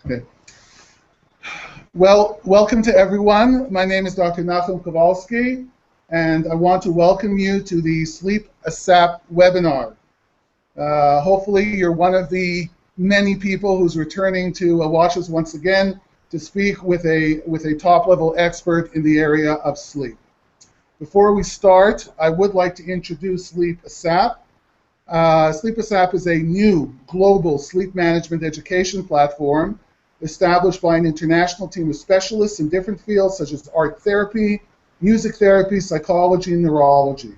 Okay. Well, welcome to everyone. My name is Dr. Nachum Kowalski, and I want to welcome you to the Sleep ASAP webinar. Hopefully you're one of the many people who's returning to watch us once again to speak with a top-level expert in the area of sleep. Before we start, I would like to introduce Sleep ASAP. Sleep ASAP is a new global sleep management education platform established by an international team of specialists in different fields such as art therapy, music therapy, psychology, and neurology.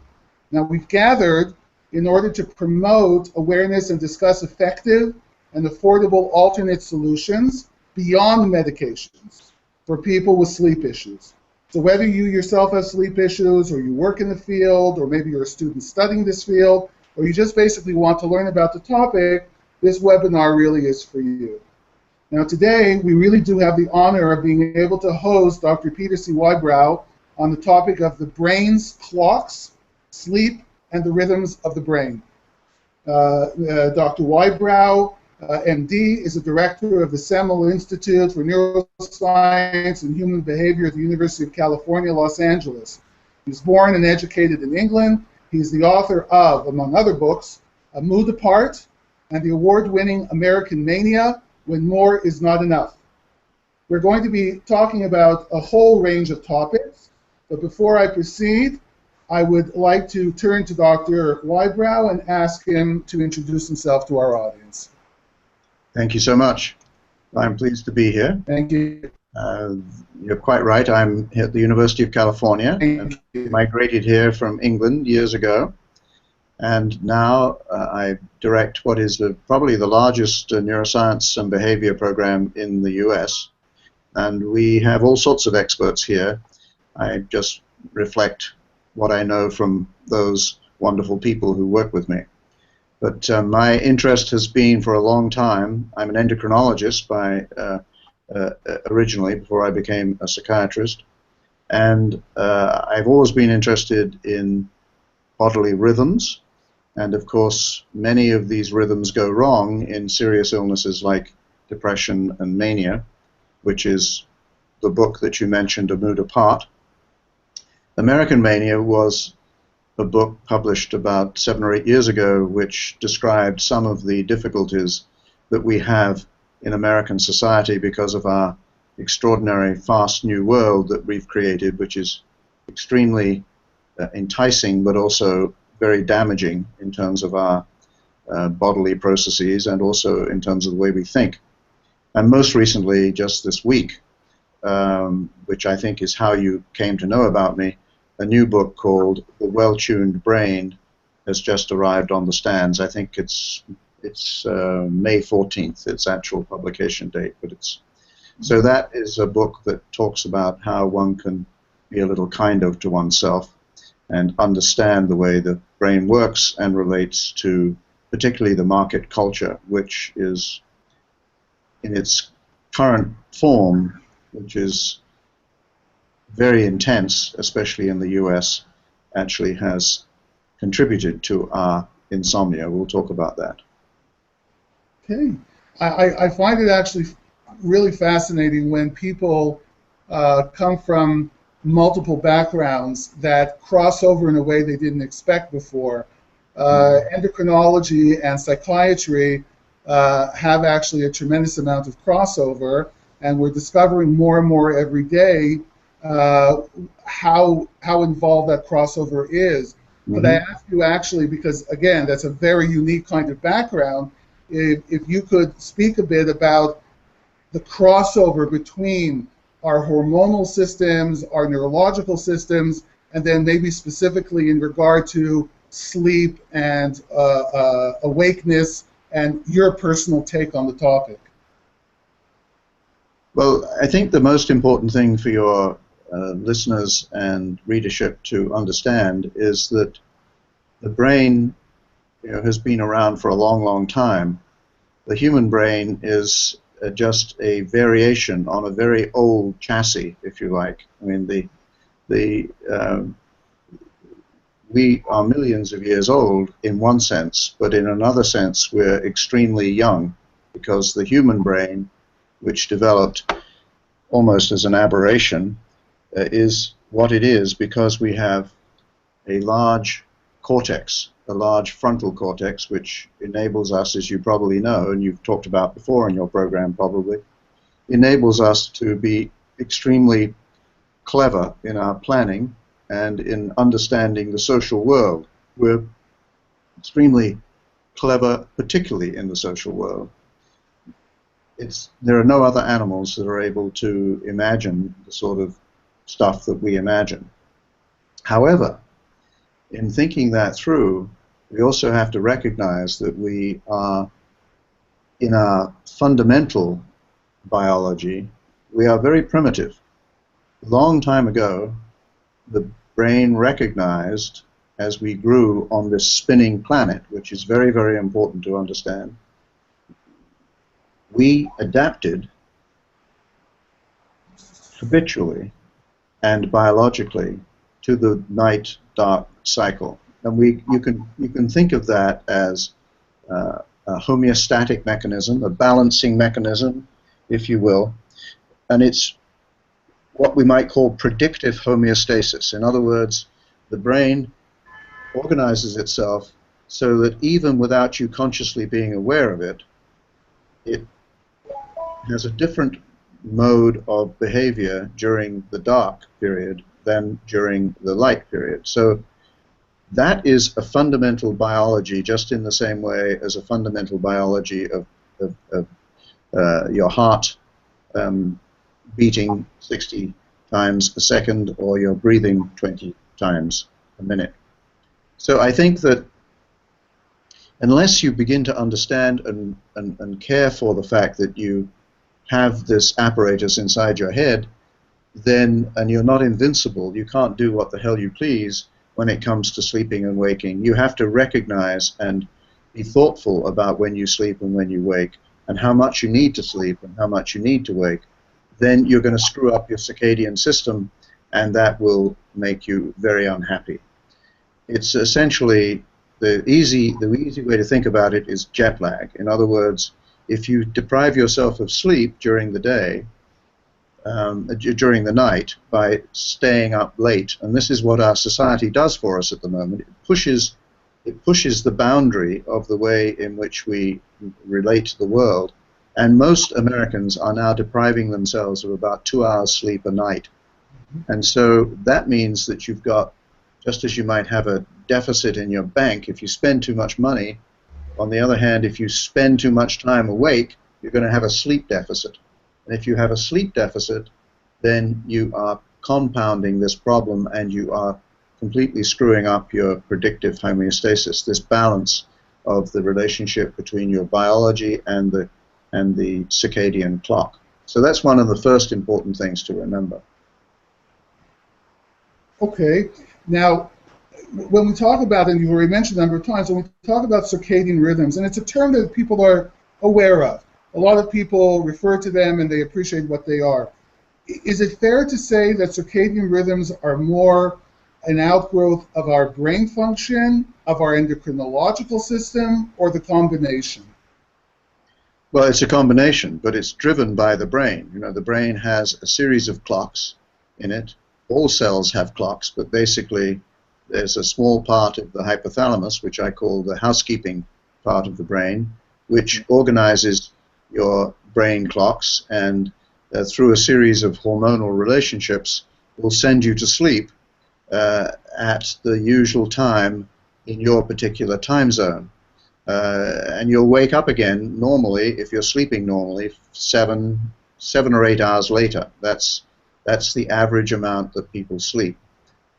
Now, we've gathered in order to promote awareness and discuss effective and affordable alternate solutions beyond medications for people with sleep issues. So whether you yourself have sleep issues, or you work in the field, or maybe you're a student studying this field, or you just basically want to learn about the topic, this webinar really is for you. Now today, we really do have the honor of being able to host Dr. Peter C. Whybrow on the topic of the brain's clocks, sleep, and the rhythms of the brain. Dr. Whybrow MD is a director of the Semel Institute for Neuroscience and Human Behavior at the University of California, Los Angeles. He was born and educated in England. He's the author of, among other books, A Mood Apart and the award-winning American Mania, When More Is Not Enough. We're going to be talking about a whole range of topics, but before I proceed, I would like to turn to Dr. Whybrow and ask him to introduce himself to our audience. Thank you so much. I'm pleased to be here. Thank you. You're quite right. I'm at the University of California. I migrated here from England years ago, and now I direct what is probably the largest neuroscience and behavior program in the US. And we have all sorts of experts here. I just reflect what I know from those wonderful people who work with me. But my interest has been for a long time. I'm an endocrinologist originally, before I became a psychiatrist. And I've always been interested in bodily rhythms. And of course, many of these rhythms go wrong in serious illnesses like depression and mania, which is the book that you mentioned, A Mood Apart. American Mania was a book published about 7 or 8 years ago, which described some of the difficulties that we have in American society because of our extraordinary fast new world that we've created, which is extremely enticing but also very damaging in terms of our bodily processes and also in terms of the way we think. And most recently, just this week, which I think is how you came to know about me, a new book called The Well-Tuned Brain has just arrived on the stands. I think it's May 14th, its actual publication date. So that is a book that talks about how one can be a little kinder to oneself and understand the way the brain works and relates to particularly the market culture, which is in its current form, which is very intense, especially in the US, actually has contributed to our insomnia. We'll talk about that. Okay. I find it actually really fascinating when people come from multiple backgrounds that cross over in a way they didn't expect before. Endocrinology and psychiatry have actually a tremendous amount of crossover, and we're discovering more and more every day how involved that crossover is. But I ask you actually, because again, that's a very unique kind of background, if you could speak a bit about the crossover between our hormonal systems, our neurological systems, and then maybe specifically in regard to sleep and awakeness and your personal take on the topic. Well, I think the most important thing for your listeners and readership to understand is that the brain has been around for a long, long time. The human brain is just a variation on a very old chassis, if you like. I mean, the we are millions of years old in one sense, but in another sense we're extremely young, because the human brain, which developed almost as an aberration, is what it is because we have a large cortex, a large frontal cortex, which enables us, as you probably know, and you've talked about before in your program probably, enables us to be extremely clever in our planning and in understanding the social world. We're extremely clever, particularly in the social world. There are no other animals that are able to imagine the sort of stuff that we imagine. However, in thinking that through, we also have to recognize that we are, in our fundamental biology, we are very primitive. A long time ago, the brain recognized, as we grew on this spinning planet, which is very, very important to understand, we adapted habitually and biologically to the night-dark cycle. And you can think of that as a homeostatic mechanism, a balancing mechanism, if you will, and it's what we might call predictive homeostasis. In other words, the brain organizes itself so that even without you consciously being aware of it, it has a different mode of behavior during the dark period than during the light period. So that is a fundamental biology, just in the same way as a fundamental biology of your heart beating 60 times a second or your breathing 20 times a minute. So I think that unless you begin to understand and care for the fact that you have this apparatus inside your head, then, and you're not invincible, you can't do what the hell you please when it comes to sleeping and waking. You have to recognize and be thoughtful about when you sleep and when you wake, and how much you need to sleep and how much you need to wake. Then you're going to screw up your circadian system, and that will make you very unhappy. It's essentially the easy way to think about it is jet lag. In other words, if you deprive yourself of sleep during the day, during the night, by staying up late, and this is what our society does for us at the moment, it pushes the boundary of the way in which we relate to the world, and most Americans are now depriving themselves of about 2 hours sleep a night. And so that means that you've got, just as you might have a deficit in your bank if you spend too much money, on the other hand, if you spend too much time awake, you're going to have a sleep deficit. And if you have a sleep deficit, then you are compounding this problem, and you are completely screwing up your predictive homeostasis, this balance of the relationship between your biology and the circadian clock. So that's one of the first important things to remember. Okay. Now, when we talk about, and you've already mentioned a number of times, when we talk about circadian rhythms, and it's a term that people are aware of. A lot of people refer to them and they appreciate what they are. Is it fair to say that circadian rhythms are more an outgrowth of our brain function, of our endocrinological system, or the combination? Well, it's a combination, but it's driven by the brain. You know, the brain has a series of clocks in it. All cells have clocks, but basically there's a small part of the hypothalamus, which I call the housekeeping part of the brain, which organizes your brain clocks, and through a series of hormonal relationships will send you to sleep at the usual time in your particular time zone. And you'll wake up again normally, if you're sleeping normally, 7 or 8 hours later. That's the average amount that people sleep.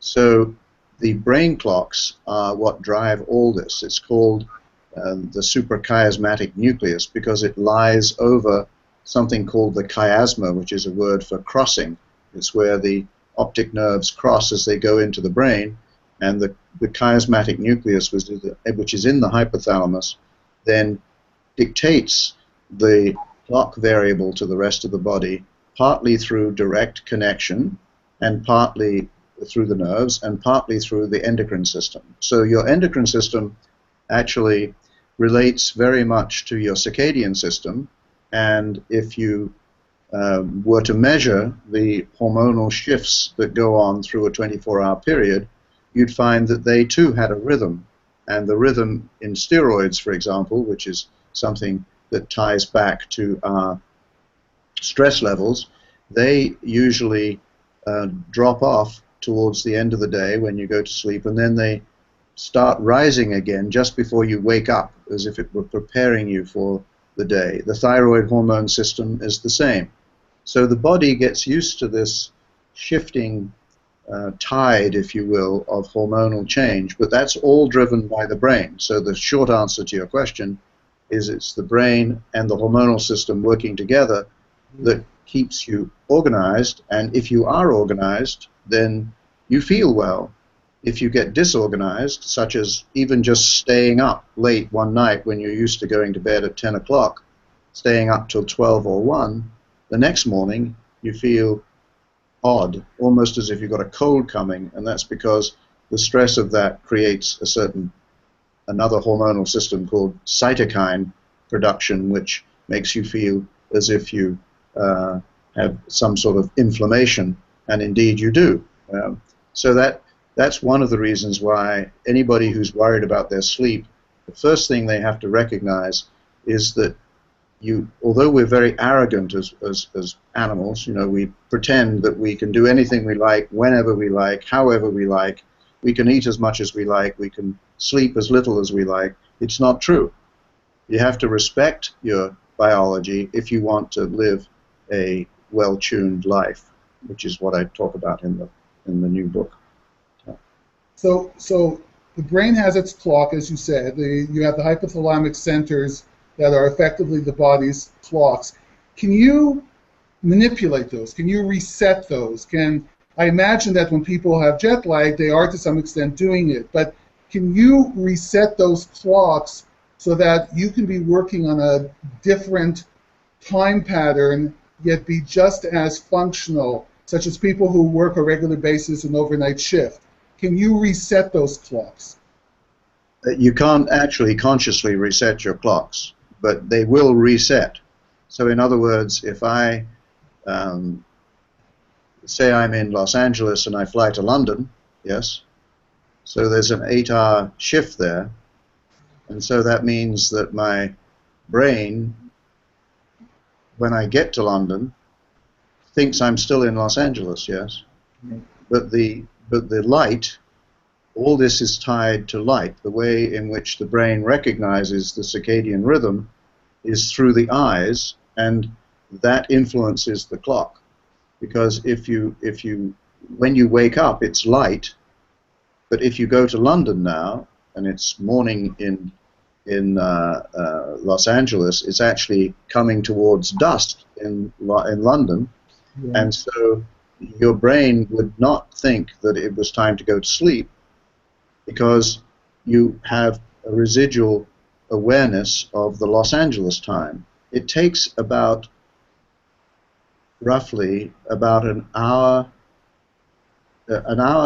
So the brain clocks are what drive all this. It's called the suprachiasmatic nucleus because it lies over something called the chiasma, which is a word for crossing. It's where the optic nerves cross as they go into the brain, and the chiasmatic nucleus, which is in the hypothalamus, then dictates the clock variable to the rest of the body, partly through direct connection and partly through the nerves and partly through the endocrine system. So your endocrine system actually relates very much to your circadian system, and if you were to measure the hormonal shifts that go on through a 24-hour period, you'd find that they too had a rhythm. And the rhythm in steroids, for example, which is something that ties back to our stress levels, they usually drop off towards the end of the day when you go to sleep, and then they start rising again just before you wake up, as if it were preparing you for the day. The thyroid hormone system is the same. So the body gets used to this shifting tide, if you will, of hormonal change, but that's all driven by the brain. So the short answer to your question is it's the brain and the hormonal system working together that keeps you organized, and if you are organized, then you feel well. If you get disorganized, such as even just staying up late one night when you're used to going to bed at 10 o'clock, staying up till 12 or 1, the next morning you feel odd, almost as if you've got a cold coming, and that's because the stress of that creates another hormonal system called cytokine production, which makes you feel as if you have some sort of inflammation, and indeed you do. So that's one of the reasons why anybody who's worried about their sleep, the first thing they have to recognize is that although we're very arrogant as animals, we pretend that we can do anything we like, whenever we like, however we like, we can eat as much as we like, we can sleep as little as we like. It's not true. You have to respect your biology if you want to live a well-tuned life, which is what I talk about in the new book. So the brain has its clock, as you said. You have the hypothalamic centers that are effectively the body's clocks. Can you manipulate those? Can you reset those? I imagine that when people have jet lag, they are to some extent doing it, but can you reset those clocks so that you can be working on a different time pattern, yet be just as functional, such as people who work a regular basis an overnight shift? Can you reset those clocks? You can't actually consciously reset your clocks, but they will reset. So in other words, if I say I'm in Los Angeles and I fly to London, yes, so there's an 8-hour shift there, and so that means that my brain, when I get to London, thinks I'm still in Los Angeles, yes, but the light, all this is tied to light. The way in which the brain recognizes the circadian rhythm is through the eyes, and that influences the clock. Because when you wake up, it's light, but if you go to London now and it's morning in Los Angeles, it's actually coming towards dusk in London, and so your brain would not think that it was time to go to sleep, because you have a residual awareness of the Los Angeles time. It takes roughly about an hour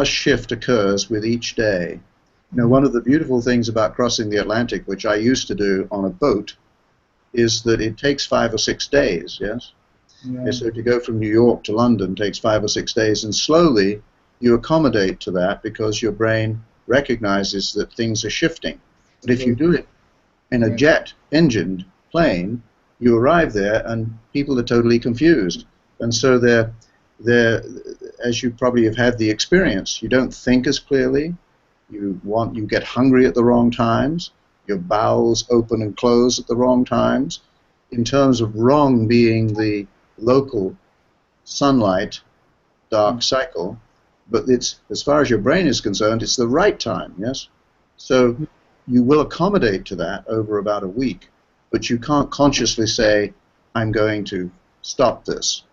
shift occurs with each day. One of the beautiful things about crossing the Atlantic, which I used to do on a boat, is that it takes 5 or 6 days, yes? Yeah. So to go from New York to London takes 5 or 6 days, and slowly you accommodate to that because your brain recognizes that things are shifting. But if you do it in a jet engined plane, you arrive there and people are totally confused. And so they're, as you probably have had the experience, you don't think as clearly, you get hungry at the wrong times, your bowels open and close at the wrong times, in terms of wrong being the local sunlight dark cycle, but it's, as far as your brain is concerned, it's the right time, yes? So you will accommodate to that over about a week, but you can't consciously say, I'm going to stop this.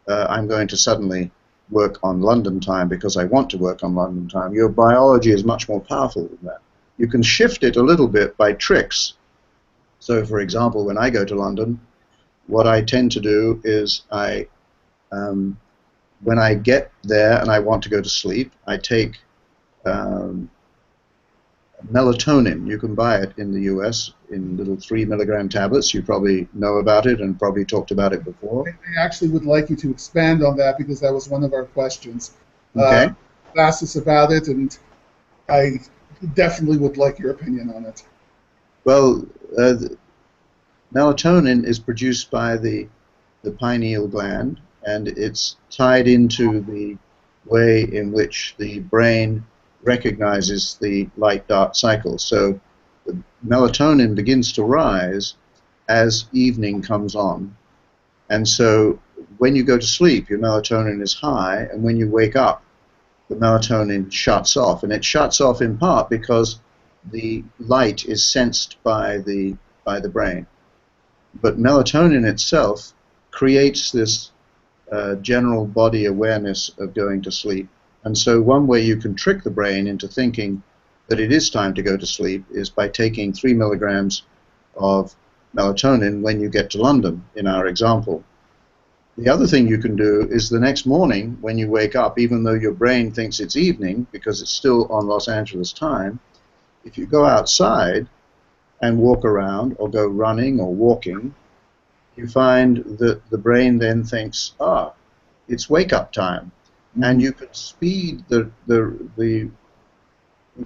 I'm going to suddenly work on London time because I want to work on London time. Your biology is much more powerful than that. You can shift it a little bit by tricks. So, for example, when I go to London, what I tend to do is I when I get there and I want to go to sleep, I take melatonin. You can buy it in the US in little 3 milligram tablets. You probably know about it and probably talked about it before. I actually would like you to expand on that because that was one of our questions. Okay. Asked us about it, and I definitely would like your opinion on it. Well, melatonin is produced by the pineal gland, and it's tied into the way in which the brain recognizes the light-dark cycle. So the melatonin begins to rise as evening comes on. And so when you go to sleep, your melatonin is high, and when you wake up, the melatonin shuts off. And it shuts off in part because the light is sensed by the brain. But melatonin itself creates this general body awareness of going to sleep. And so one way you can trick the brain into thinking that it is time to go to sleep is by taking 3 milligrams of melatonin when you get to London, in our example. The other thing you can do is the next morning when you wake up, even though your brain thinks it's evening because it's still on Los Angeles time, if you go outside and walk around or go running or walking, you find that the brain then thinks, it's wake-up time. And you can speed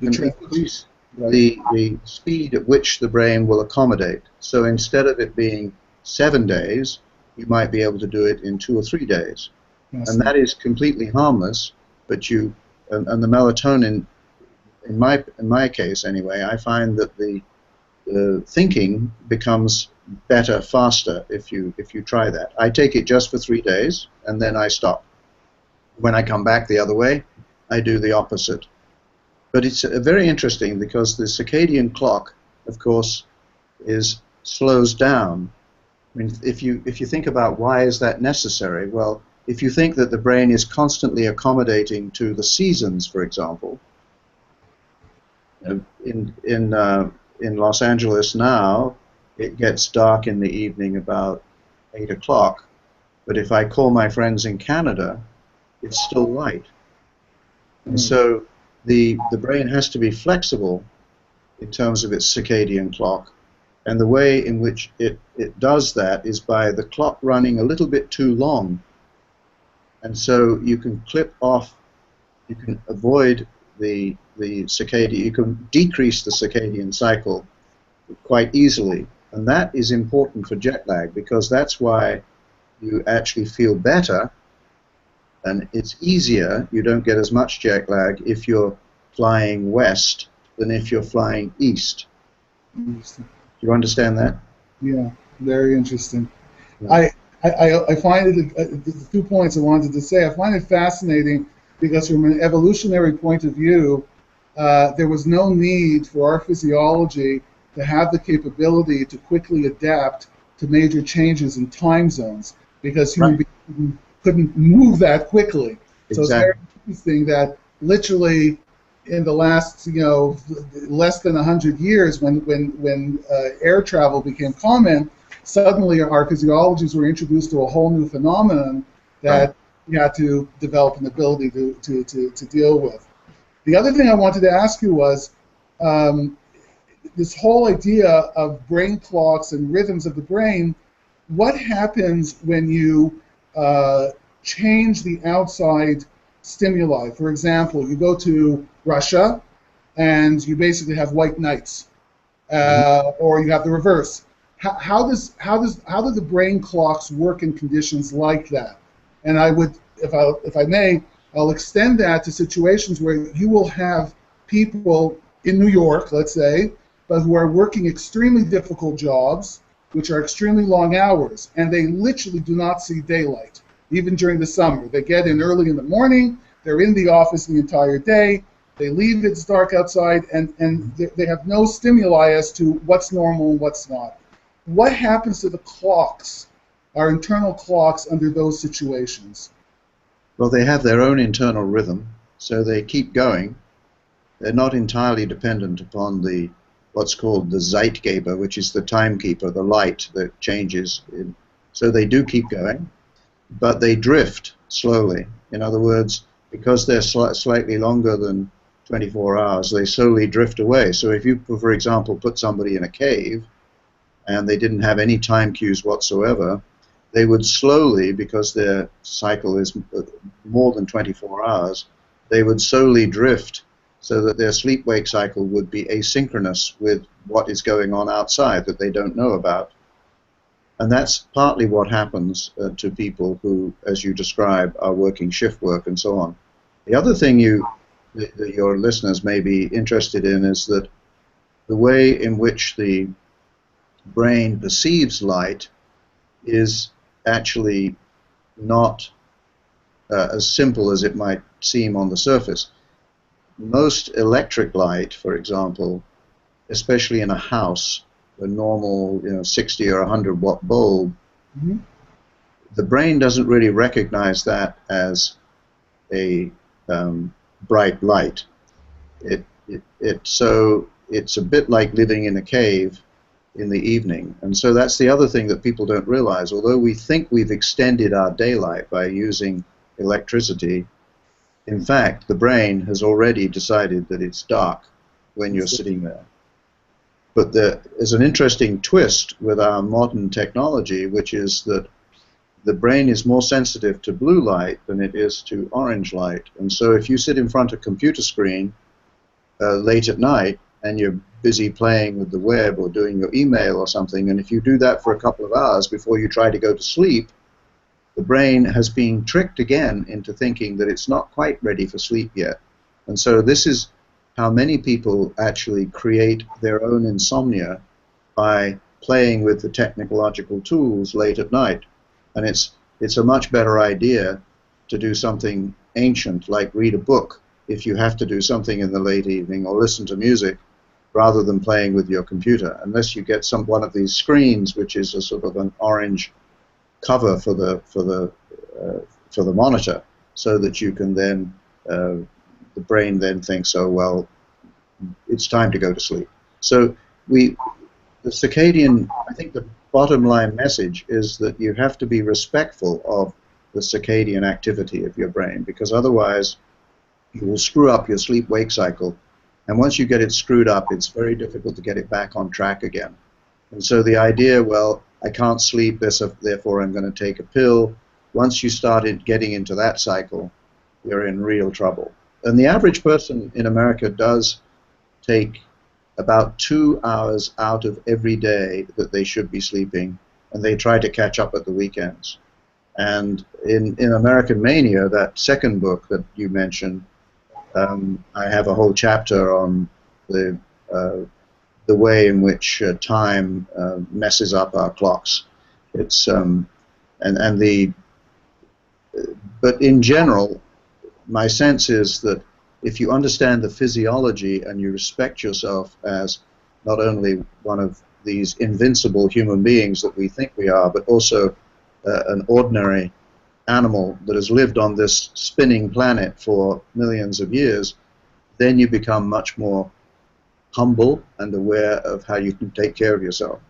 increase the speed at which the brain will accommodate. So instead of it being 7 days, you might be able to do it in 2 or 3 days. Yes. And that is completely harmless, but and the melatonin, in my case anyway, I find that the thinking becomes better faster if you try that. I take it just for 3 days and then I stop. When I come back the other way, I do the opposite. But it's very interesting because the circadian clock, of course, slows down. I mean, if you think about why is that necessary, well, if you think that the brain is constantly accommodating to the seasons, for example, in Los Angeles now, it gets dark in the evening about 8 o'clock. But if I call my friends in Canada, it's still light. And so the brain has to be flexible in terms of its circadian clock. And the way in which it does that is by the clock running a little bit too long. And so you can clip off, you can avoid the circadian, you can decrease the circadian cycle quite easily. And that is important for jet lag because that's why you actually feel better. And it's easier, you don't get as much jet lag if you're flying west than if you're flying east. Do you understand that? Yeah, very interesting. Yeah. I find it, the 2 points I wanted to say, I find it fascinating because from an evolutionary point of view, there was no need for our physiology to have the capability to quickly adapt to major changes in time zones because human beings couldn't move that quickly. So It's very interesting that literally in the last, less than 100 years, when air travel became common, suddenly our physiologies were introduced to a whole new phenomenon that we had to develop an ability to deal with. The other thing I wanted to ask you was this whole idea of brain clocks and rhythms of the brain. What happens when you change the outside stimuli? For example, you go to Russia and you basically have white nights, or you have the reverse. How do the brain clocks work in conditions like that? And I would, if I may, I'll extend that to situations where you will have people in New York, let's say, but who are working extremely difficult jobs, which are extremely long hours, and they literally do not see daylight, even during the summer. They get in early in the morning, they're in the office the entire day, they leave, it's dark outside, and they have no stimuli as to what's normal and what's not. What happens to the clocks, our internal clocks, under those situations? Well, they have their own internal rhythm, so they keep going. They're not entirely dependent upon what's called the Zeitgeber, which is the timekeeper, the light that changes. So they do keep going, but they drift slowly. In other words, because they're slightly longer than 24 hours, they slowly drift away. So if you, for example, put somebody in a cave and they didn't have any time cues whatsoever, they would slowly, because their cycle is more than 24 hours, they would slowly drift so that their sleep-wake cycle would be asynchronous with what is going on outside that they don't know about. And that's partly what happens to people who, as you describe, are working shift work and so on. The other thing that your listeners may be interested in is that the way in which the brain perceives light is actually not as simple as it might seem on the surface. Most electric light, for example, especially in a house, a normal 60 or 100 watt bulb, the brain doesn't really recognize that as a bright light. So it's a bit like living in a cave in the evening. And so that's the other thing that people don't realize. Although we think we've extended our daylight by using electricity, in fact, the brain has already decided that it's dark when you're sitting there. But there is an interesting twist with our modern technology, which is that the brain is more sensitive to blue light than it is to orange light. And so if you sit in front of a computer screen late at night and you're busy playing with the web or doing your email or something, and if you do that for a couple of hours before you try to go to sleep, the brain has been tricked again into thinking that it's not quite ready for sleep yet. And so this is how many people actually create their own insomnia by playing with the technological tools late at night. And it's a much better idea to do something ancient, like read a book, if you have to do something in the late evening, or listen to music, rather than playing with your computer, unless you get one of these screens, which is a sort of an orange cover for the monitor, so that you can then the brain then thinks, oh well, it's time to go to sleep. So the circadian, I think the bottom line message is that you have to be respectful of the circadian activity of your brain, because otherwise you will screw up your sleep-wake cycle. And once you get it screwed up, it's very difficult to get it back on track again. And so the idea, well, I can't sleep, therefore I'm going to take a pill. Once you started getting into that cycle, you're in real trouble. And the average person in America does take about 2 hours out of every day that they should be sleeping, and they try to catch up at the weekends. And in American Mania, that second book that you mentioned, I have a whole chapter on the way in which time messes up our clocks. It's but in general, my sense is that if you understand the physiology and you respect yourself as not only one of these invincible human beings that we think we are, but also an ordinary animal that has lived on this spinning planet for millions of years, then you become much more humble and aware of how you can take care of yourself.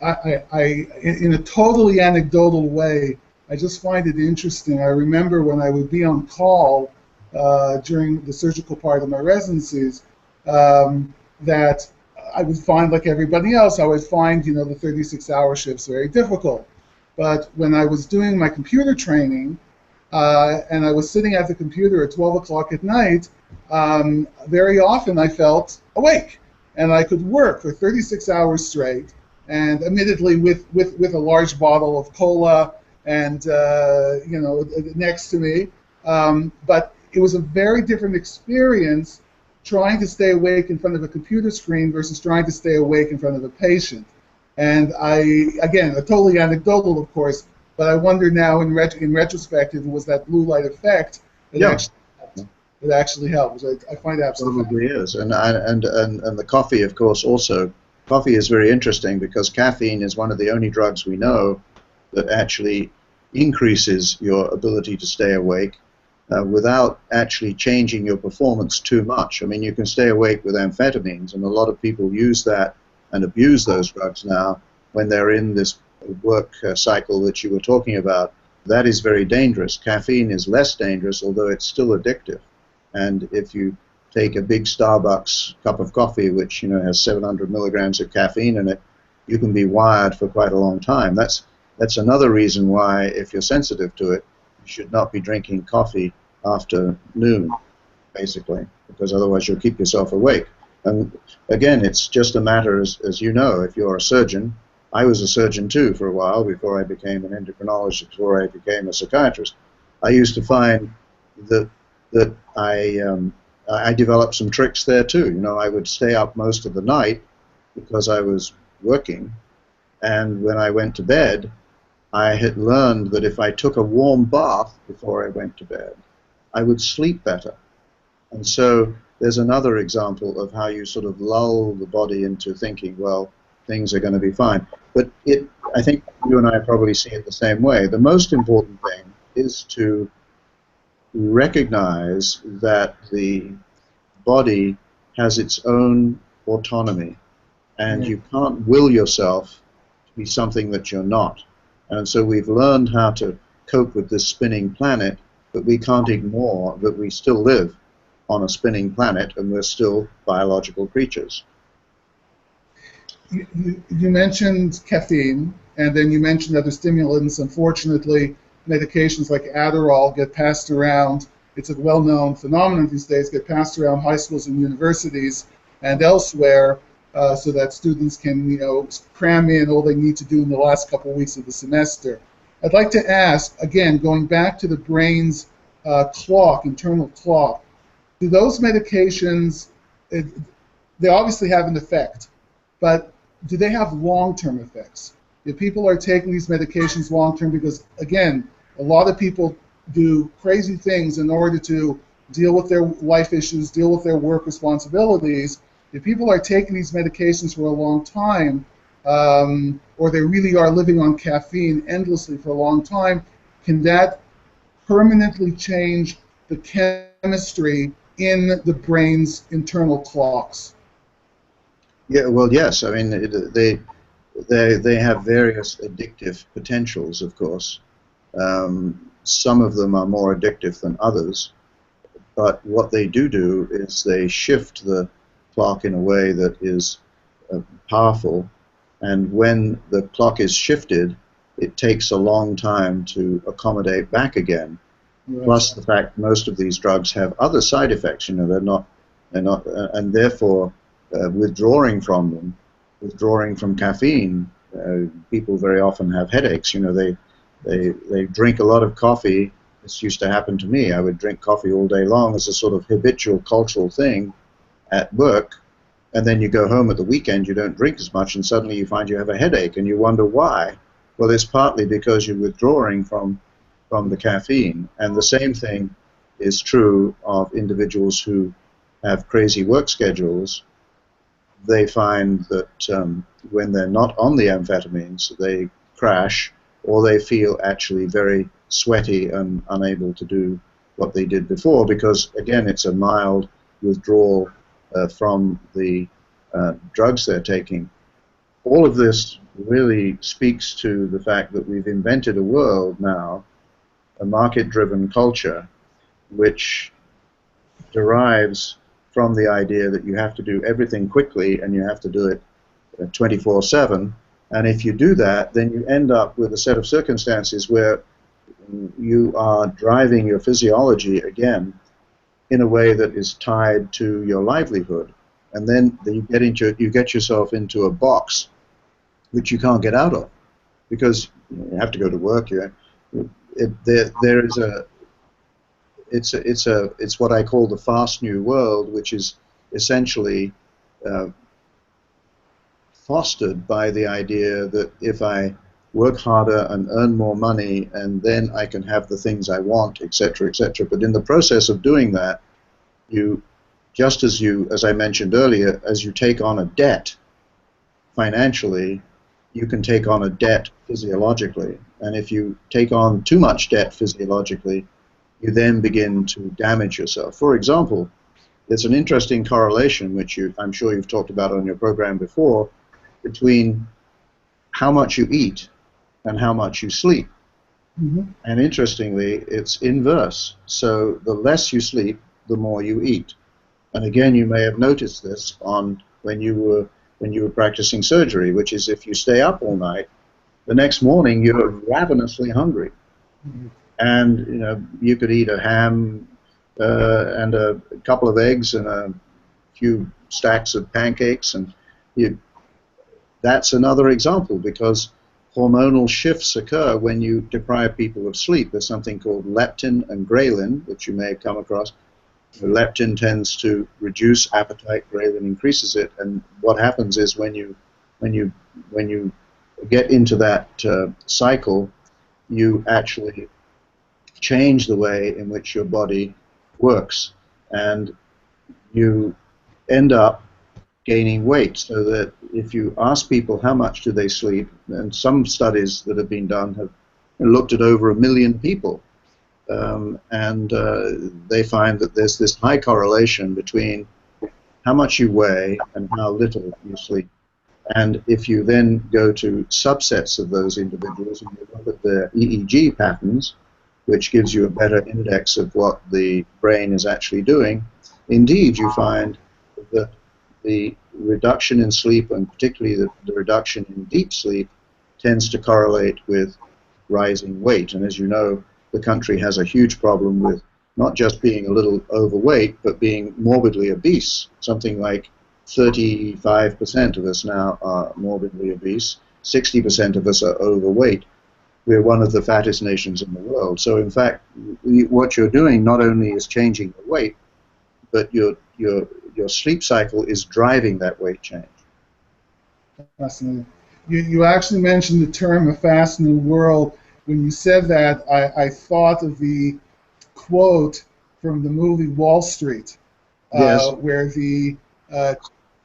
In a totally anecdotal way, I just find it interesting. I remember when I would be on call during the surgical part of my residencies, that I would find, like everybody else, I would find, the 36-hour shifts very difficult. But when I was doing my computer training, and I was sitting at the computer at 12 o'clock at night, very often I felt awake, and I could work for 36 hours straight, and admittedly with a large bottle of cola and next to me, but it was a very different experience trying to stay awake in front of a computer screen versus trying to stay awake in front of a patient. And again, totally anecdotal, of course, but I wonder now in retrospect if it was that blue light effect that actually helped. I find it absolutely is. And the coffee, of course, also. Coffee is very interesting because caffeine is one of the only drugs we know that actually increases your ability to stay awake without actually changing your performance too much. I mean, you can stay awake with amphetamines, and a lot of people use that and abuse those drugs now when they're in this work cycle that you were talking about. that is very dangerous. Caffeine is less dangerous, although it's still addictive. And if you take a big Starbucks cup of coffee, which has 700 milligrams of caffeine in it, you can be wired for quite a long time. That's another reason why, if you're sensitive to it, you should not be drinking coffee after noon, basically, because otherwise you'll keep yourself awake. And again, it's just a matter, as you know, if you're a surgeon. I was a surgeon too for a while before I became an endocrinologist, before I became a psychiatrist. I used to find that I developed some tricks there too. I would stay up most of the night because I was working, and when I went to bed, I had learned that if I took a warm bath before I went to bed, I would sleep better. And so there's another example of how you sort of lull the body into thinking, well, things are going to be fine. But I think you and I probably see it the same way. The most important thing is to recognize that the body has its own autonomy, and you can't will yourself to be something that you're not. And so we've learned how to cope with this spinning planet, but we can't ignore that we still live on a spinning planet and we're still biological creatures. You mentioned caffeine, and then you mentioned other stimulants. Unfortunately, medications like Adderall get passed around. It's a well-known phenomenon these days, get passed around high schools and universities and elsewhere so that students can, cram in all they need to do in the last couple of weeks of the semester. I'd like to ask, again, going back to the brain's clock, internal clock, do those medications, they obviously have an effect, but do they have long-term effects? If people are taking these medications long-term, because, again, a lot of people do crazy things in order to deal with their life issues, deal with their work responsibilities. If people are taking these medications for a long time, or they really are living on caffeine endlessly for a long time, can that permanently change the chemistry in the brain's internal clocks? Yeah, well, yes. I mean, they have various addictive potentials, of course. Some of them are more addictive than others, but what they do is they shift the clock in a way that is powerful, and when the clock is shifted, it takes a long time to accommodate back again. Right. Plus the fact most of these drugs have other side effects. They're not, and therefore withdrawing from them, withdrawing from caffeine, people very often have headaches. They drink a lot of coffee. This used to happen to me. I would drink coffee all day long as a sort of habitual cultural thing at work, and then you go home at the weekend, you don't drink as much, and suddenly you find you have a headache, and you wonder why. Well, it's partly because you're withdrawing from the caffeine, and the same thing is true of individuals who have crazy work schedules. They find that when they're not on the amphetamines, they crash, or they feel actually very sweaty and unable to do what they did before, because, again, it's a mild withdrawal from the drugs they're taking. All of this really speaks to the fact that we've invented a world now, a market-driven culture, which derives from the idea that you have to do everything quickly and you have to do it 24/7. And if you do that, then you end up with a set of circumstances where you are driving your physiology, again, in a way that is tied to your livelihood. And then you get yourself into a box which you can't get out of, because you have to go to work. It's what I call the fast new world, which is essentially fostered by the idea that if I work harder and earn more money, and then I can have the things I want, etc., etc. But in the process of doing that, as I mentioned earlier, as you take on a debt financially, you can take on a debt physiologically. And if you take on too much debt physiologically, you then begin to damage yourself. For example, there's an interesting correlation, which I'm sure you've talked about on your program before, between how much you eat and how much you sleep. Hmm. And interestingly, it's inverse. So the less you sleep, the more you eat. And again, you may have noticed this on when you were practicing surgery, which is if you stay up all night, the next morning you're ravenously hungry, and you could eat a ham and a couple of eggs and a few stacks of pancakes, and you, that's another example because hormonal shifts occur when you deprive people of sleep. There's something called leptin and ghrelin, which you may have come across. Leptin tends to reduce appetite, ghrelin increases it, and what happens is when you when you get into that cycle, you actually change the way in which your body works, and you end up gaining weight. So that if you ask people how much do they sleep, and some studies that have been done have looked at over 1 million people, and they find that there's this high correlation between how much you weigh and how little you sleep. And if you then go to subsets of those individuals and you look at their EEG patterns, which gives you a better index of what the brain is actually doing, indeed you find that the reduction in sleep, and particularly the reduction in deep sleep, tends to correlate with rising weight. And as you know, the country has a huge problem with not just being a little overweight, but being morbidly obese. Something like 35% of us now are morbidly obese, 60% of us are overweight. We're one of the fattest nations in the world. So in fact, what you're doing not only is changing the weight, but your sleep cycle is driving that weight change. Fascinating. You actually mentioned the term "a fast new world." When you said that, I thought of the quote from the movie Wall Street, Yes, where uh,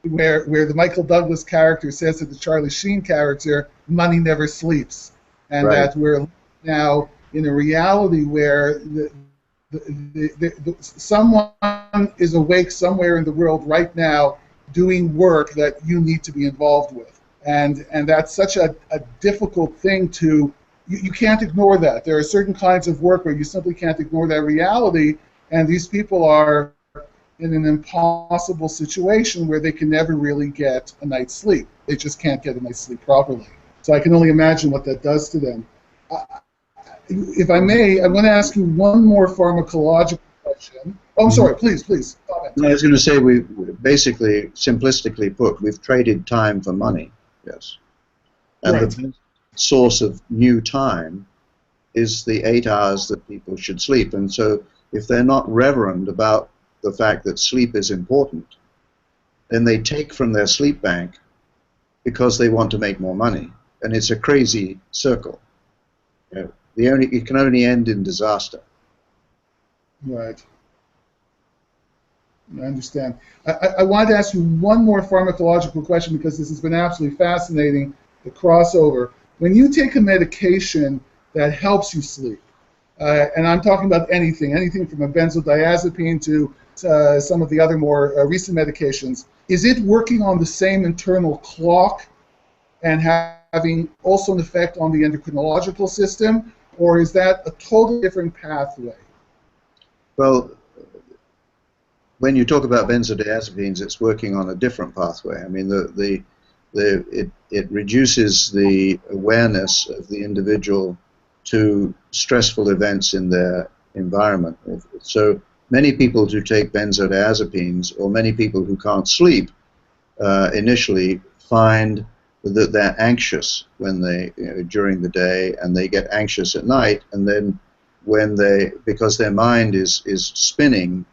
where the Michael Douglas character says to the Charlie Sheen character, "Money never sleeps," and right. that we're now in a reality where someone is awake somewhere in the world right now doing work that you need to be involved with. And that's such a difficult thing to, you can't ignore that. There are certain kinds of work where you simply can't ignore that reality, and these people are in an impossible situation where they can never really get a night's sleep. They just can't get a night's sleep properly. So I can only imagine what that does to them. If I may, I'm going to ask you one more pharmacological question. Oh, I'm Mhm. sorry. Please comment. I was going to say, we basically, simplistically put, we've traded time for money. Yes. And the Right. best source of new time is the 8 hours that people should sleep. And so if they're not reverent about the fact that sleep is important, then they take from their sleep bank because they want to make more money. And it's a crazy circle. It can only end in disaster. Right. I understand. I wanted to ask you one more pharmacological question because this has been absolutely fascinating, the crossover. When you take a medication that helps you sleep, and I'm talking about anything from a benzodiazepine to some of the other more recent medications, is it working on the same internal clock and having also an effect on the endocrinological system, or is that a totally different pathway? Well, when you talk about benzodiazepines, it's working on a different pathway. I mean, it reduces the awareness of the individual to stressful events in their environment. So many people who take benzodiazepines, or many people who can't sleep, initially find that they're anxious when during the day, and they get anxious at night, and then because their mind is spinning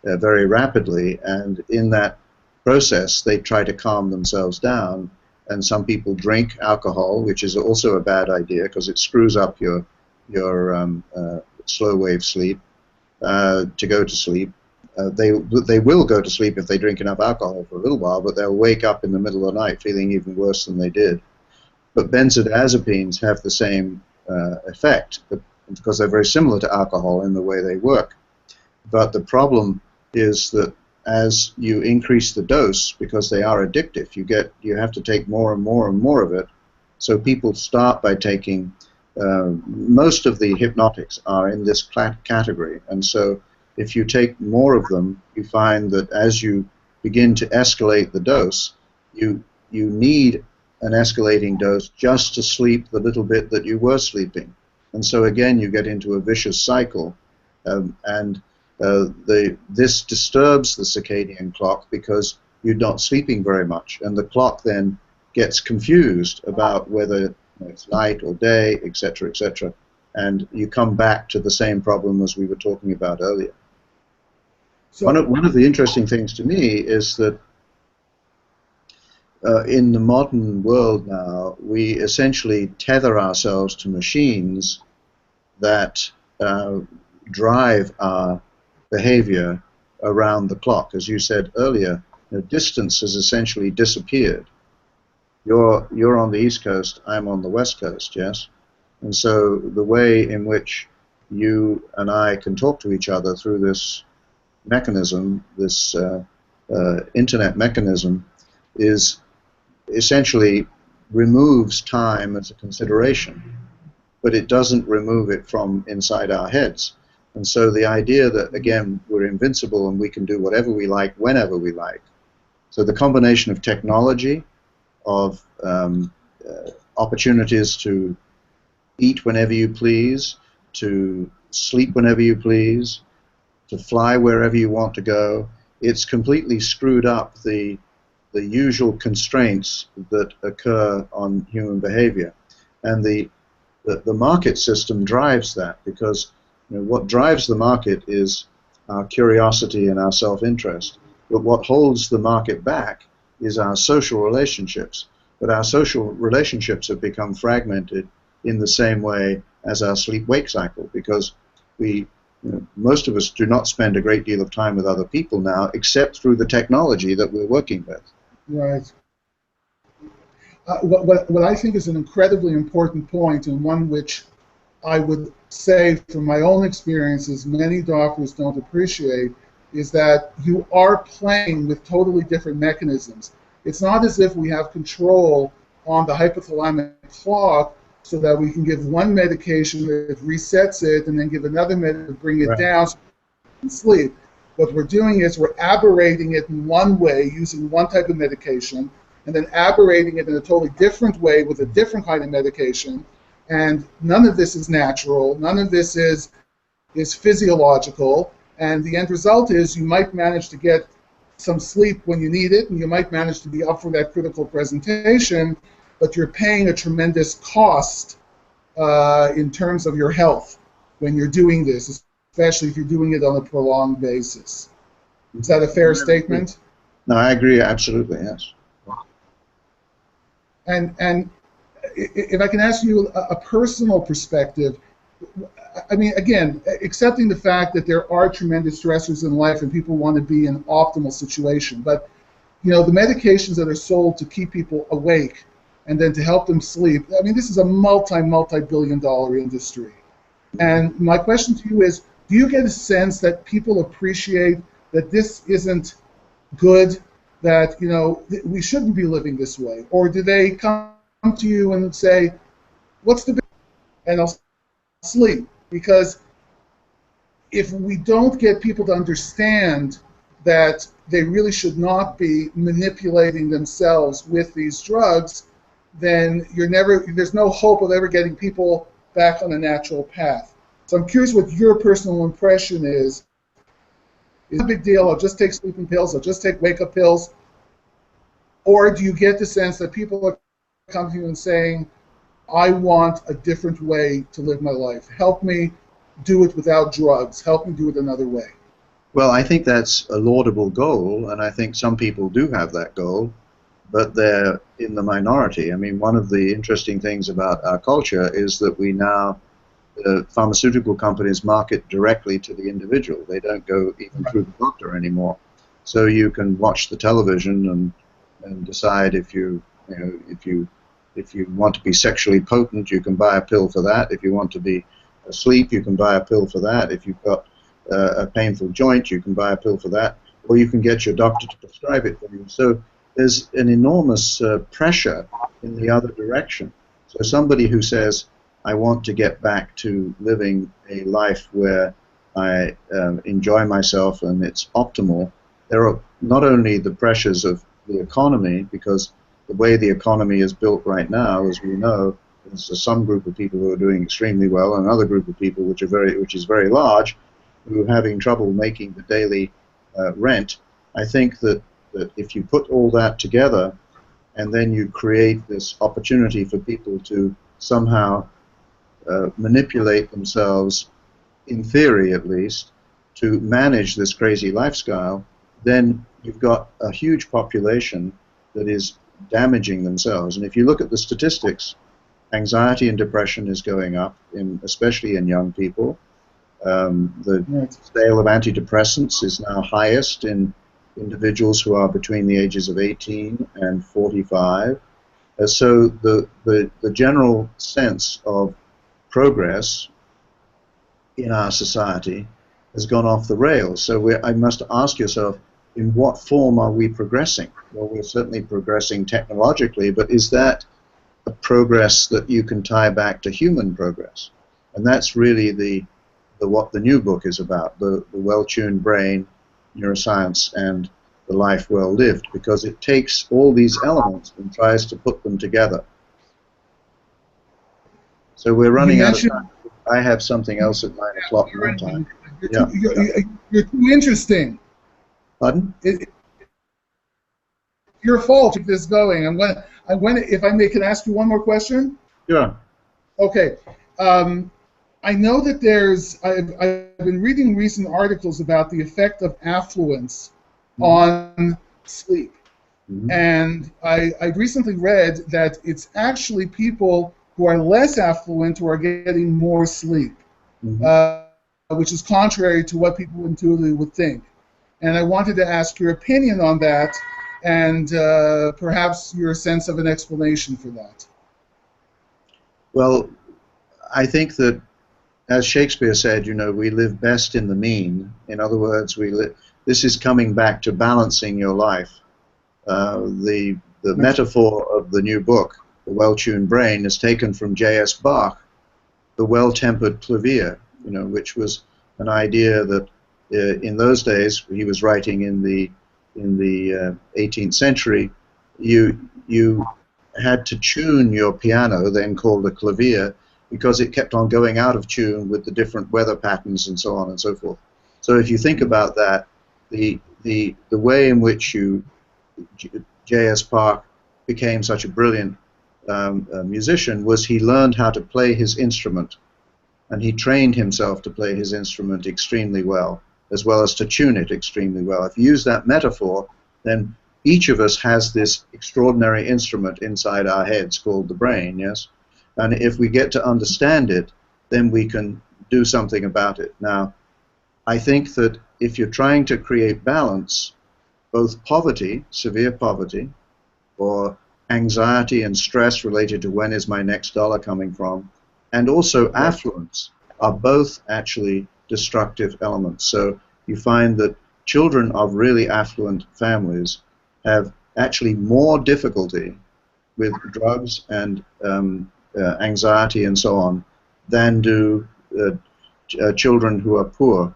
very rapidly, and in that process they try to calm themselves down. And some people drink alcohol, which is also a bad idea because it screws up your slow wave sleep to go to sleep. They will go to sleep if they drink enough alcohol for a little while, but they'll wake up in the middle of the night feeling even worse than they did. But benzodiazepines have the same effect because they're very similar to alcohol in the way they work. But the problem is that as you increase the dose, because they are addictive, you have to take more and more and more of it. So people start by taking most of the hypnotics are in this category, and so if you take more of them, you find that as you begin to escalate the dose, you need an escalating dose just to sleep the little bit that you were sleeping. And so again, you get into a vicious cycle, this disturbs the circadian clock because you're not sleeping very much, and the clock then gets confused about whether it's night or day, etc., etc., and you come back to the same problem as we were talking about earlier. So one of the interesting things to me is that in the modern world now, we essentially tether ourselves to machines that drive our behavior around the clock. As you said earlier, distance has essentially disappeared. You're on the East Coast, I'm on the West Coast, yes? And so the way in which you and I can talk to each other through this mechanism, this internet mechanism, is essentially removes time as a consideration, but it doesn't remove it from inside our heads. And so the idea that, again, we're invincible and we can do whatever we like, whenever we like. So the combination of technology, of opportunities to eat whenever you please, to sleep whenever you please, to fly wherever you want to go, it's completely screwed up the usual constraints that occur on human behavior. And the market system drives that, because what drives the market is our curiosity and our self-interest. But what holds the market back is our social relationships. But our social relationships have become fragmented in the same way as our sleep-wake cycle, because most of us do not spend a great deal of time with other people now, except through the technology that we're working with. Right. What I think is an incredibly important point, and one which I would say from my own experiences many doctors don't appreciate, is that you are playing with totally different mechanisms. It's not as if we have control on the hypothalamic clock so that we can give one medication that resets it and then give another medication to bring it down so we can sleep. What we're doing is we're aberrating it in one way using one type of medication, and then aberrating it in a totally different way with a different kind of medication. And none of this is natural. None of this is physiological. And the end result is you might manage to get some sleep when you need it, and you might manage to be up for that critical presentation, but you're paying a tremendous cost in terms of your health when you're doing this, especially if you're doing it on a prolonged basis. Is that a fair statement? No, I agree, absolutely, yes. And if I can ask you a personal perspective, I mean, again, accepting the fact that there are tremendous stressors in life and people want to be in an optimal situation, but the medications that are sold to keep people awake and then to help them sleep, I mean, this is a multi-billion-dollar industry. And my question to you is, do you get a sense that people appreciate that this isn't good, that we shouldn't be living this way, or do they come to you and say, "What's the big?" and I'll sleep? Because if we don't get people to understand that they really should not be manipulating themselves with these drugs, then there's no hope of ever getting people back on a natural path. So I'm curious what your personal impression is. Is it a big deal? I'll just take sleeping pills, I'll just take wake-up pills. Or do you get the sense that people are coming to you and saying, I want a different way to live my life. Help me do it without drugs. Help me do it another way. Well, I think that's a laudable goal, and I think some people do have that goal, but they're in the minority. I mean, one of the interesting things about our culture is that we now, pharmaceutical companies market directly to the individual. They don't go even through the doctor anymore. So you can watch the television and decide if you want to be sexually potent, you can buy a pill for that. If you want to be asleep, you can buy a pill for that. If you've got a painful joint, you can buy a pill for that. Or you can get your doctor to prescribe it for you. So there's an enormous pressure in the other direction. So somebody who says, I want to get back to living a life where I enjoy myself and it's optimal. There are not only the pressures of the economy, because the way the economy is built right now, as we know, there's some group of people who are doing extremely well, and another group of people which is very large, who are having trouble making the daily rent. I think that if you put all that together, and then you create this opportunity for people to somehow manipulate themselves, in theory at least, to manage this crazy lifestyle, then you've got a huge population that is damaging themselves. And if you look at the statistics, anxiety and depression is going up, especially in young people. The sale of antidepressants is now highest in individuals who are between the ages of 18 and 45. So the general sense of progress in our society has gone off the rails. So I must ask yourself, in what form are we progressing? Well, we're certainly progressing technologically, but is that a progress that you can tie back to human progress? And that's really what the new book is about, the well-tuned brain, neuroscience, and the life well lived, because it takes all these elements and tries to put them together. So we're running out of time. I have something else at 9 o'clock my time. You're too interesting. Pardon? It's your fault to keep this going. If I can ask you one more question? Sure. Okay. I know that I've been reading recent articles about the effect of affluence on sleep. Mm-hmm. And I recently read that it's actually people who are less affluent who are getting more sleep, mm-hmm. Which is contrary to what people intuitively would think. And I wanted to ask your opinion on that, and perhaps your sense of an explanation for that. Well, I think that, as Shakespeare said, we live best in the mean. In other words, this is coming back to balancing your life. The metaphor of the new book, The Well-Tuned Brain, is taken from J.S. Bach, the well-tempered clavier, which was an idea that in those days, he was writing in the 18th century, you had to tune your piano, then called a clavier, because it kept on going out of tune with the different weather patterns and so on and so forth. So if you think about that, the way in which J.S. Bach became such a brilliant musician was he learned how to play his instrument, and he trained himself to play his instrument extremely well as to tune it extremely well. If you use that metaphor, then each of us has this extraordinary instrument inside our heads called the brain, yes? And if we get to understand it, then we can do something about it. Now, I think that if you're trying to create balance, both poverty, severe poverty, or anxiety and stress related to when is my next dollar coming from, and also affluence are both actually destructive elements. So you find that children of really affluent families have actually more difficulty with drugs and anxiety and so on than do children who are poor,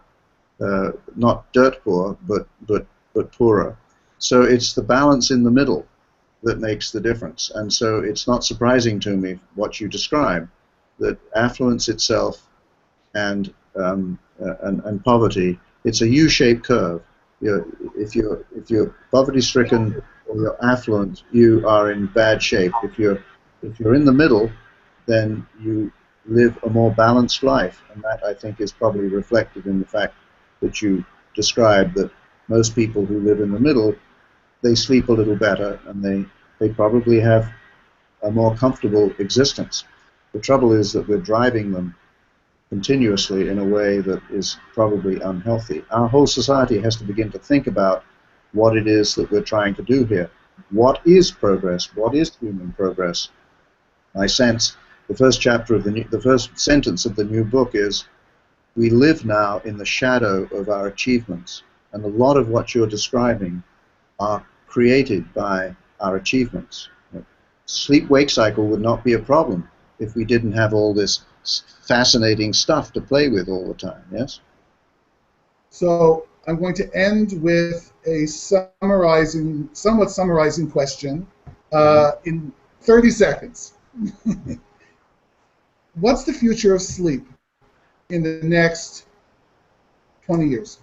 not dirt poor, but poorer. So it's the balance in the middle that makes the difference. And so it's not surprising to me what you describe, that affluence itself and poverty, it's a U-shaped curve. If you're poverty-stricken or you're affluent, you are in bad shape. If you're in the middle, then you live a more balanced life, and that, I think, is probably reflected in the fact that you described that most people who live in the middle, they sleep a little better, and they probably have a more comfortable existence. The trouble is that we're driving them continuously in a way that is probably unhealthy. Our whole society has to begin to think about what it is that we're trying to do here. What is progress? What is human progress? I sense the first chapter of the first sentence of the new book is, we live now in the shadow of our achievements, and a lot of what you're describing are created by our achievements. Sleep-wake cycle would not be a problem if we didn't have all this fascinating stuff to play with all the time, yes? So I'm going to end with a somewhat summarizing question in 30 seconds. What's the future of sleep in the next 20 years?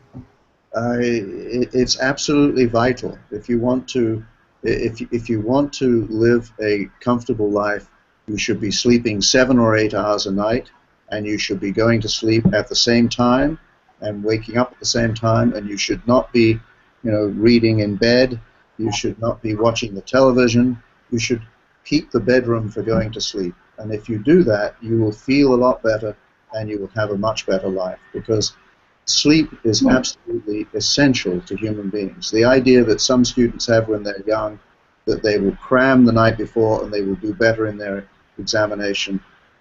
It's absolutely vital. If you want to live a comfortable life, you should be sleeping 7 or 8 hours a night, and you should be going to sleep at the same time and waking up at the same time, and you should not be, reading in bed. You should not be watching the television. You should keep the bedroom for going to sleep. And if you do that, you will feel a lot better, and you will have a much better life, because sleep is absolutely essential to human beings. The idea that some students have when they're young, that they will cram the night before and they will do better in their examination,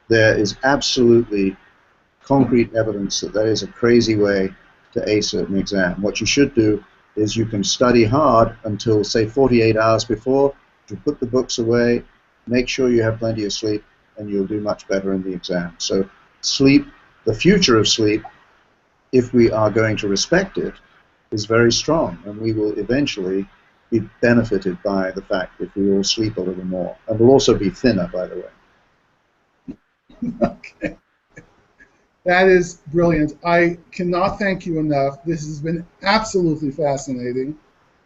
there is absolutely concrete evidence that that is a crazy way to ace an exam. What you should do is you can study hard until, say, 48 hours before, you put the books away, make sure you have plenty of sleep, and you'll do much better in the exam. So sleep, the future of sleep, if we are going to respect it, is very strong, and we will eventually be benefited by the fact that we all sleep a little more. And we'll also be thinner, by the way. Okay. That is brilliant. I cannot thank you enough. This has been absolutely fascinating.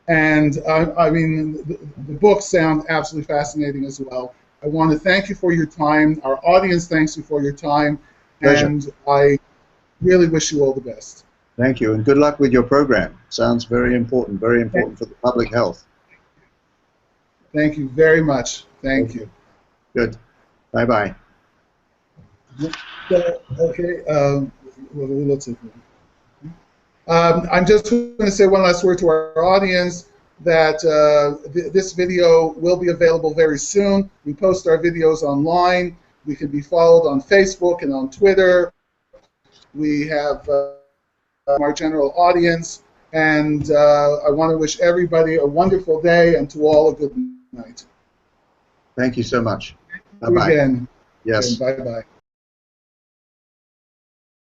And I mean, the books sound absolutely fascinating as well. I want to thank you for your time. Our audience thanks you for your time. Pleasure. And I really wish you all the best. Thank you, and good luck with your program. Sounds very important for the public health. Thank you very much. Thank you. Good. Bye-bye. Okay. Let's see. I'm just going to say one last word to our audience that this video will be available very soon. We post our videos online. We can be followed on Facebook and on Twitter. We have our general audience, and I want to wish everybody a wonderful day and to all a good night. Thank you so much. Bye-bye. Again. Yes. Bye-bye.